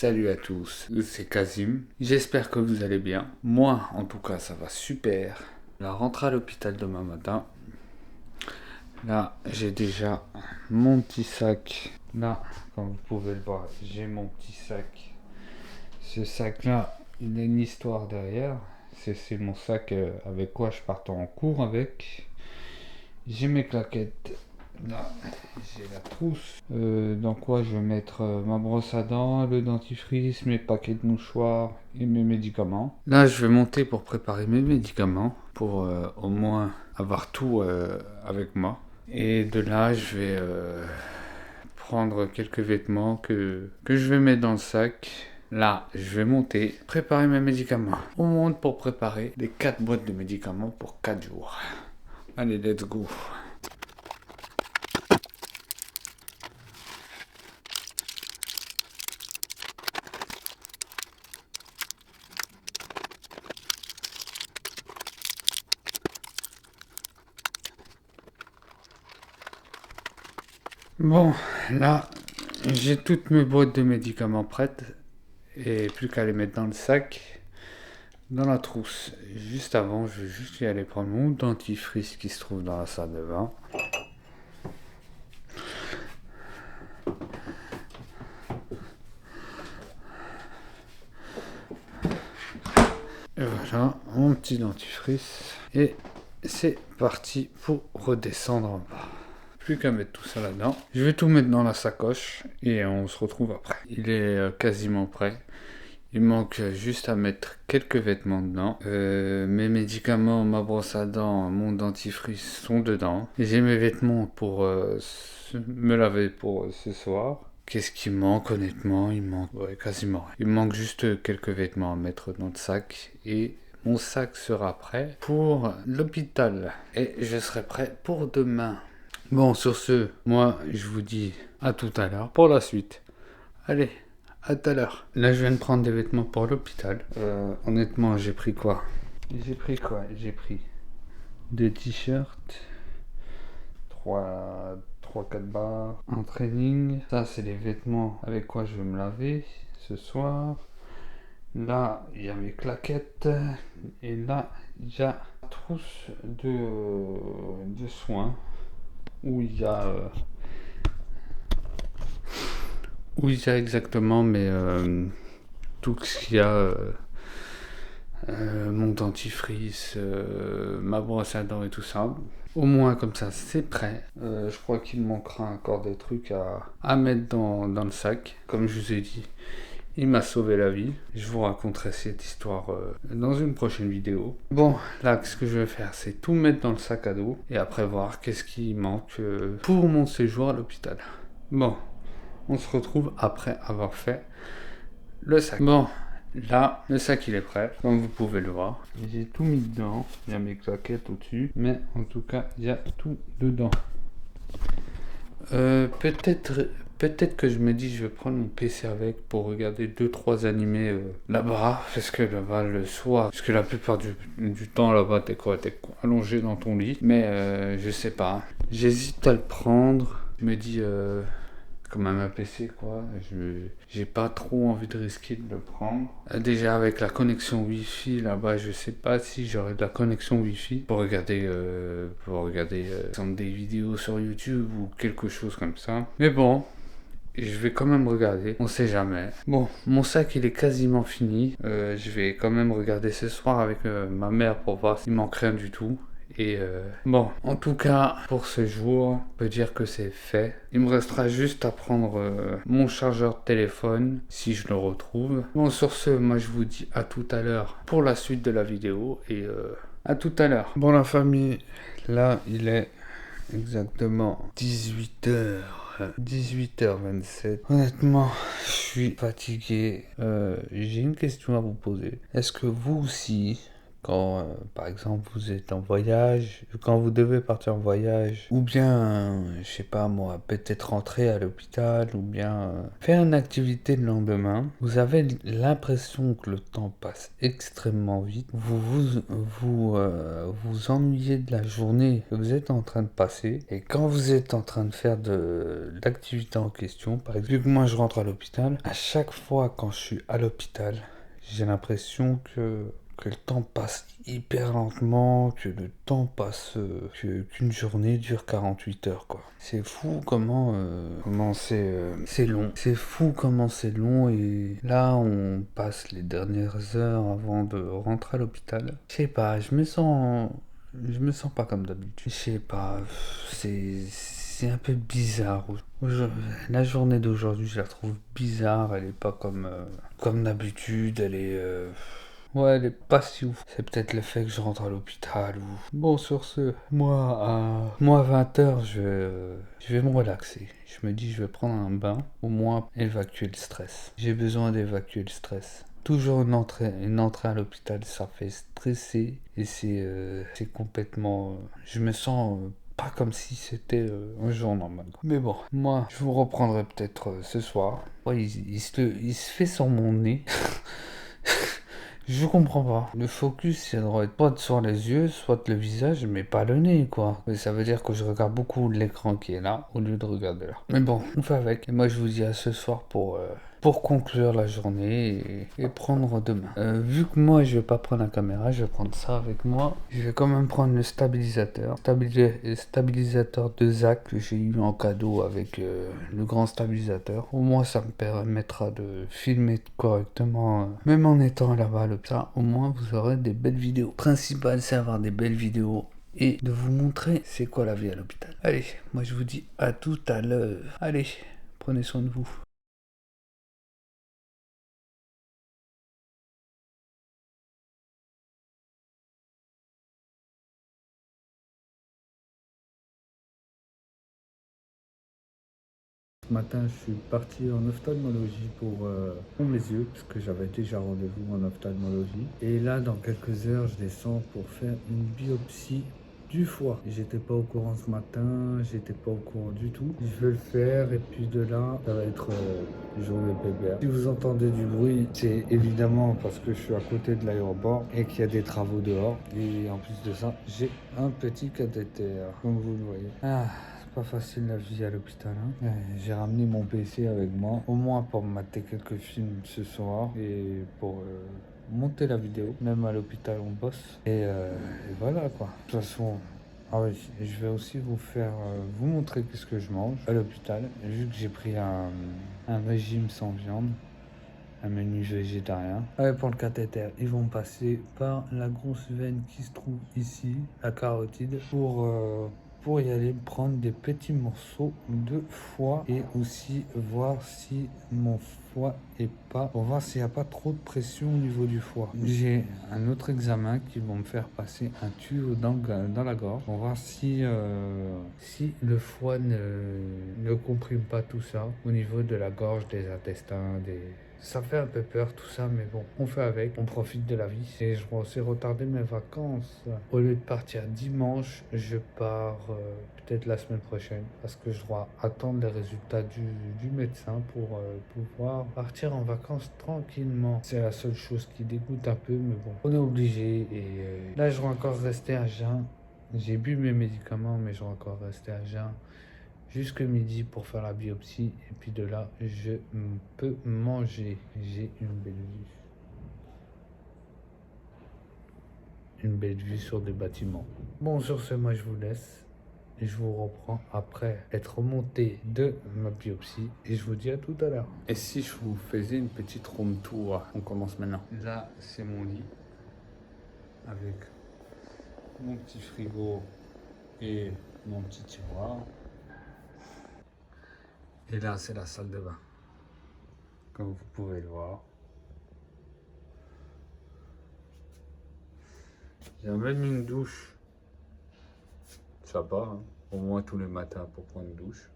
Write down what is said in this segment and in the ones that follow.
Salut à tous, c'est Kazim. J'espère que vous allez bien. Moi, en tout cas, ça va super. La rentrée à l'hôpital demain matin. Là, j'ai déjà mon petit sac. Là, comme vous pouvez le voir, j'ai mon petit sac. Ce sac-là, il a une histoire derrière. C'est mon sac avec quoi je pars en cours avec. J'ai mes claquettes. Là, j'ai la trousse. Dans quoi je vais mettre ma brosse à dents, le dentifrice, mes paquets de mouchoirs et mes médicaments. Là, je vais monter pour préparer mes médicaments pour au moins avoir tout avec moi. Et de là, je vais prendre quelques vêtements que je vais mettre dans le sac. Là, je vais monter, préparer mes médicaments. On monte pour préparer les 4 boîtes de médicaments pour 4 jours. Allez, let's go. Bon, là, j'ai toutes mes boîtes de médicaments prêtes et plus qu'à les mettre dans le sac, dans la trousse. Juste avant, je vais juste y aller prendre mon dentifrice qui se trouve dans la salle de bain. Et voilà, mon petit dentifrice. Et c'est parti pour redescendre en bas. Plus qu'à mettre tout ça là-dedans. Je vais tout mettre dans la sacoche et on se retrouve après. Il est quasiment prêt. Il manque juste à mettre quelques vêtements dedans. Mes médicaments, ma brosse à dents, mon dentifrice sont dedans. J'ai mes vêtements pour me laver pour ce soir. Qu'est-ce qui manque honnêtement? Il manque quasiment rien. Il manque juste quelques vêtements à mettre dans le sac et mon sac sera prêt pour l'hôpital. Et je serai prêt pour demain. Bon, sur ce, moi, je vous dis à tout à l'heure pour la suite. Allez, à tout à l'heure. Là, je viens de prendre des vêtements pour l'hôpital. Honnêtement, j'ai pris quoi? J'ai pris des t-shirts, 3-4 barres, un training. Ça, c'est les vêtements avec quoi je vais me laver ce soir. Là, il y a mes claquettes. Et là, il y a une trousse de soins. Où il y a exactement tout ce qu'il y a mon dentifrice, ma brosse à dents et tout ça. Au moins comme ça c'est prêt. Je crois qu'il me manquera encore des trucs à mettre dans le sac. Comme je vous ai dit, il m'a sauvé la vie. Je vous raconterai cette histoire dans une prochaine vidéo. Bon, là, ce que je vais faire, c'est tout mettre dans le sac à dos et après voir qu'est-ce qui manque pour mon séjour à l'hôpital. Bon, on se retrouve après avoir fait le sac. Bon, là, le sac il est prêt, comme vous pouvez le voir. J'ai tout mis dedans. Il y a mes claquettes au-dessus, mais en tout cas, il y a tout dedans. Peut-être que je me dis je vais prendre mon PC avec pour regarder 2-3 animés là-bas, parce que là-bas le soir, parce que la plupart du temps là-bas t'es allongé dans ton lit, mais je sais pas, j'hésite à le prendre, je me dis quand même un PC quoi, j'ai pas trop envie de risquer de le prendre. Déjà avec la connexion Wi-Fi là-bas, je sais pas si j'aurai de la connexion Wi-Fi pour regarder exemple, des vidéos sur YouTube ou quelque chose comme ça. Mais bon, je vais quand même regarder, on sait jamais. Bon, mon sac il est quasiment fini. Je vais quand même regarder ce soir avec ma mère pour voir s'il manque rien du tout. Et bon, en tout cas, pour ce jour, on peut dire que c'est fait. Il me restera juste à prendre mon chargeur de téléphone, si je le retrouve. Bon, sur ce, moi je vous dis à tout à l'heure pour la suite de la vidéo. Et à tout à l'heure. Bon la famille, là il est exactement 18h. 18h27. Honnêtement, je suis fatigué. J'ai une question à vous poser. Est-ce que vous aussi, quand, par exemple, vous êtes en voyage, quand vous devez partir en voyage, ou bien, je sais pas moi, peut-être rentrer à l'hôpital, ou bien faire une activité le lendemain, vous avez l'impression que le temps passe extrêmement vite. Vous ennuyez de la journée que vous êtes en train de passer, et quand vous êtes en train de faire de l'activité en question, par exemple, vu que moi je rentre à l'hôpital, à chaque fois quand je suis à l'hôpital, j'ai l'impression que le temps passe hyper lentement, que le temps passe, qu'une journée dure 48 heures, quoi. C'est fou comment c'est long. C'est fou comment c'est long, et là, on passe les dernières heures avant de rentrer à l'hôpital. Je sais pas, je me sens pas comme d'habitude. Je sais pas, c'est un peu bizarre. La journée d'aujourd'hui, je la trouve bizarre. Elle est pas comme d'habitude. Ouais, elle est pas si ouf. C'est peut-être le fait que je rentre à l'hôpital ou... Bon, sur ce, moi à 20h, je vais me relaxer. Je me dis, je vais prendre un bain, au moins évacuer le stress. J'ai besoin d'évacuer le stress. Toujours une entrée à l'hôpital, ça fait stresser, et c'est complètement... je me sens... pas comme si c'était un jour normal, quoi. Mais bon, moi, je vous reprendrai peut-être ce soir. Ouais, il se fait sur mon nez. Je comprends pas. Le focus, ça devrait être soit sur les yeux, soit le visage, mais pas le nez, quoi. Mais ça veut dire que je regarde beaucoup l'écran qui est là, au lieu de regarder là. Mais bon, on fait avec. Et moi, je vous dis à ce soir pour conclure la journée et prendre demain. Vu que moi, je vais pas prendre la caméra, je vais prendre ça avec moi. Je vais quand même prendre le stabilisateur. Stabilisateur de Zach que j'ai eu en cadeau avec le grand stabilisateur. Au moins, ça me permettra de filmer correctement, même en étant là-bas à l'hôpital. Au moins, vous aurez des belles vidéos. Le principal, c'est avoir des belles vidéos et de vous montrer c'est quoi la vie à l'hôpital. Allez, moi je vous dis à tout à l'heure. Allez, prenez soin de vous. Ce matin, je suis parti en ophtalmologie pour mes yeux, parce que j'avais déjà rendez-vous en ophtalmologie. Et là, dans quelques heures, je descends pour faire une biopsie du foie. J'étais pas au courant ce matin, j'étais pas au courant du tout. Je vais le faire, et puis de là, ça va être journée pépère. Si vous entendez du bruit, c'est évidemment parce que je suis à côté de l'aéroport et qu'il y a des travaux dehors. Et en plus de ça, j'ai un petit cathéter, comme vous le voyez. Ah. Pas facile la vie à l'hôpital, hein. J'ai ramené mon PC avec moi, au moins pour mater quelques films ce soir et pour monter la vidéo. Même à l'hôpital, on bosse. Et voilà quoi. De toute façon, ah oui, je vais aussi vous montrer ce que je mange à l'hôpital, vu que j'ai pris un régime sans viande. Un menu végétarien. Ouais, pour le cathéter, ils vont passer par la grosse veine qui se trouve ici, la carotide, pour y aller prendre des petits morceaux de foie et aussi voir si mon foie est pas, pour voir s'il n'y a pas trop de pression au niveau du foie. J'ai un autre examen qui vont me faire passer un tuyau dans la gorge pour voir si le foie ne comprime pas tout ça au niveau de la gorge, des intestins, ça fait un peu peur tout ça, mais bon, on fait avec, on profite de la vie. Et je vais aussi retarder mes vacances. Au lieu de partir dimanche, je pars peut-être la semaine prochaine, parce que je dois attendre les résultats du médecin pour pouvoir partir en vacances tranquillement. C'est la seule chose qui dégoûte un peu, mais bon, on est obligé. Et là, je vais encore rester à jeun. J'ai bu mes médicaments, mais je vais encore rester à jeun jusque midi pour faire la biopsie, et puis de là je peux manger. J'ai une belle vue sur des bâtiments. Bon, sur ce, moi je vous laisse et je vous reprends après être remonté de ma biopsie, et je vous dis à tout à l'heure. Et si je vous faisais une petite room tour? On commence maintenant. Là, c'est mon lit avec mon petit frigo et mon petit tiroir. Et là, c'est la salle de bain, comme vous pouvez le voir. J'ai même une douche. Ça va, hein. Au moins tous les matins pour prendre une douche.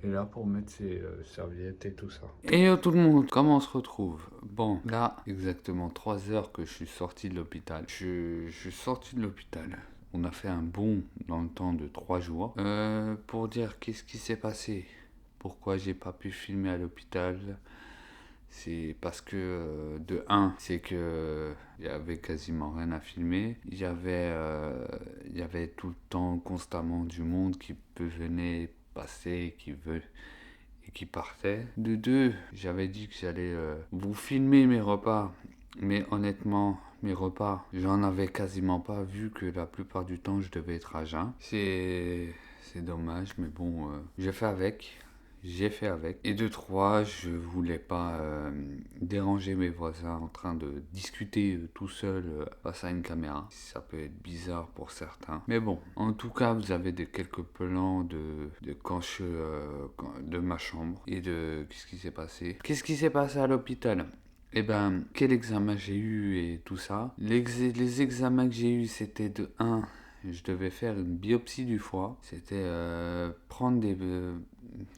Et là, pour mettre ses serviettes et tout ça. Et tout le monde, comment on se retrouve? Bon, là, exactement 3 heures que je suis sorti de l'hôpital. Je suis sorti de l'hôpital. On a fait un bond dans le temps de 3 jours. Pour dire qu'est-ce qui s'est passé. Pourquoi j'ai pas pu filmer à l'hôpital. C'est parce que, de 1, c'est que il y avait quasiment rien à filmer. Il y avait tout le temps, constamment du monde qui venait, passer, qui veut et qui partait. De 2, j'avais dit que j'allais vous filmer mes repas. Mais honnêtement, mes repas, j'en avais quasiment pas vu que la plupart du temps je devais être à jeun. C'est dommage, mais bon, j'ai fait avec. J'ai fait avec. Et de 3, je voulais pas déranger mes voisins en train de discuter tout seul face à une caméra. Ça peut être bizarre pour certains. Mais bon, en tout cas, vous avez quelques plans de quand de ma chambre et de qu'est-ce qui s'est passé. Qu'est-ce qui s'est passé à l'hôpital? Eh ben, quel examen j'ai eu et tout ça. Les examens que j'ai eu, c'était de 1. Je devais faire une biopsie du foie. C'était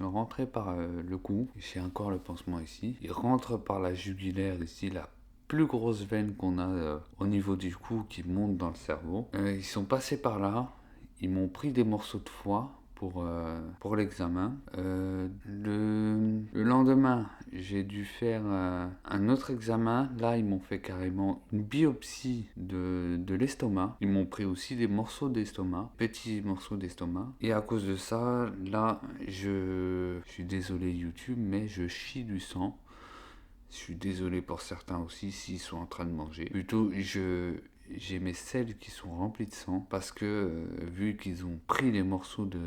rentrer par le cou. J'ai encore le pansement ici. Il rentre par la jugulaire ici, la plus grosse veine qu'on a au niveau du cou qui monte dans le cerveau. Ils sont passés par là. Ils m'ont pris des morceaux de foie pour l'examen. Le lendemain, j'ai dû faire un autre examen. Là, ils m'ont fait carrément une biopsie de l'estomac. Ils m'ont pris aussi des morceaux d'estomac, petits morceaux d'estomac. Et à cause de ça, là, je suis désolé YouTube, mais je chie du sang. Je suis désolé pour certains aussi s'ils sont en train de manger. Plutôt, j'ai mes selles qui sont remplies de sang parce que vu qu'ils ont pris les morceaux de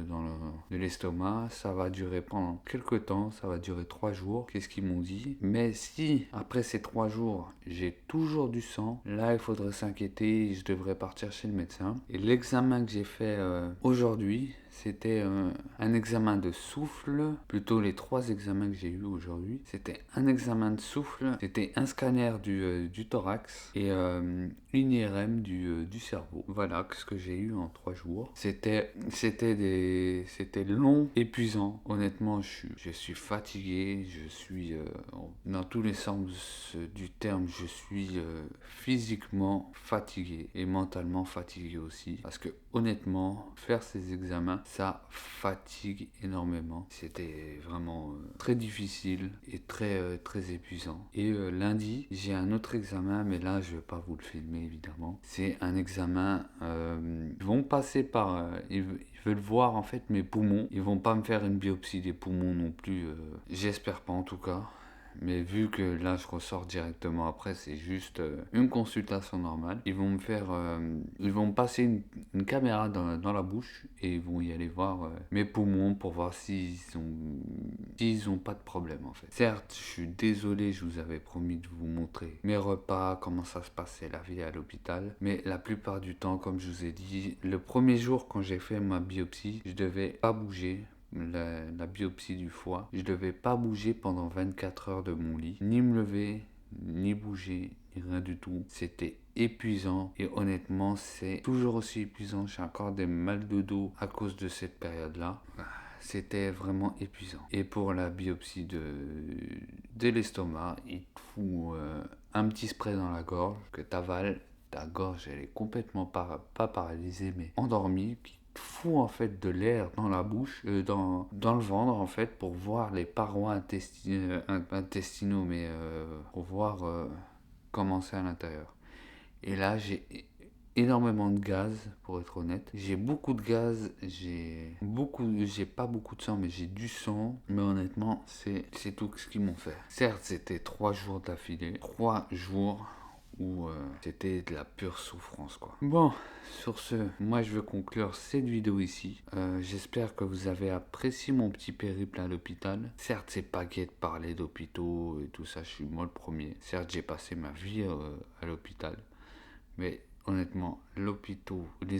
l'estomac, ça va durer pendant quelques temps, ça va durer 3 jours. Qu'est-ce qu'ils m'ont dit? Mais si après ces 3 jours, j'ai toujours du sang, là il faudrait s'inquiéter, je devrais partir chez le médecin. Et l'examen que j'ai fait aujourd'hui, c'était un examen de souffle, plutôt les 3 examens que j'ai eu aujourd'hui. C'était un examen de souffle, c'était un scanner du thorax et une IRM du cerveau. Voilà ce que j'ai eu en 3 jours. C'était long, épuisant. Honnêtement, je suis fatigué, je suis dans tous les sens du terme, je suis physiquement fatigué et mentalement fatigué aussi. Parce que honnêtement, faire ces examens, ça fatigue énormément. C'était vraiment très difficile et très épuisant. Et lundi, j'ai un autre examen, mais là, je vais pas vous le filmer évidemment. C'est un examen. Ils vont passer par. Ils veulent voir en fait mes poumons. Ils vont pas me faire une biopsie des poumons non plus. J'espère pas en tout cas. Mais vu que là je ressors directement après, c'est juste une consultation normale. Ils vont me faire, ils vont me passer une caméra dans la bouche et ils vont y aller voir mes poumons pour voir s'ils ont pas de problème en fait. Certes, je suis désolé, je vous avais promis de vous montrer mes repas, comment ça se passait la vie à l'hôpital. Mais la plupart du temps, comme je vous ai dit, le premier jour quand j'ai fait ma biopsie, je devais pas bouger. La biopsie du foie. Je devais pas bouger pendant 24 heures de mon lit, ni me lever, ni bouger, ni rien du tout. C'était épuisant et honnêtement, c'est toujours aussi épuisant. J'ai encore des mal de dos à cause de cette période-là. C'était vraiment épuisant. Et pour la biopsie de l'estomac, il te fout un petit spray dans la gorge que t'avales. Ta gorge, elle est complètement pas paralysée, mais endormie, fout en fait de l'air dans la bouche, dans le ventre en fait, pour voir les parois intestinaux, mais pour voir comment c'est à l'intérieur. Et là, j'ai énormément de gaz, pour être honnête. J'ai beaucoup de gaz, j'ai pas beaucoup de sang, mais j'ai du sang. Mais honnêtement, c'est tout ce qu'ils m'ont fait. Certes, c'était 3 jours d'affilée, 3 jours où c'était de la pure souffrance quoi. Bon, sur ce, moi je veux conclure cette vidéo ici. J'espère que vous avez apprécié mon petit périple à l'hôpital. Certes, c'est pas gai de parler d'hôpitaux et tout ça, je suis moi le premier. Certes, j'ai passé ma vie à l'hôpital, mais honnêtement, les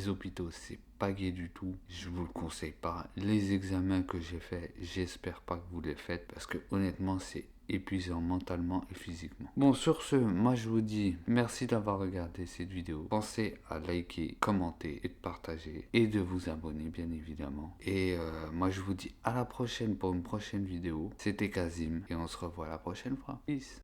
hôpitaux, c'est pas gai du tout. Je vous le conseille pas. Les examens que j'ai faits, j'espère pas que vous les faites parce que honnêtement, c'est épuisant mentalement et physiquement. Bon, sur ce, moi je vous dis merci d'avoir regardé cette vidéo. Pensez à liker, commenter et de partager et de vous abonner bien évidemment. Et moi je vous dis à la prochaine pour une prochaine vidéo. C'était Kazim et on se revoit la prochaine fois. Peace.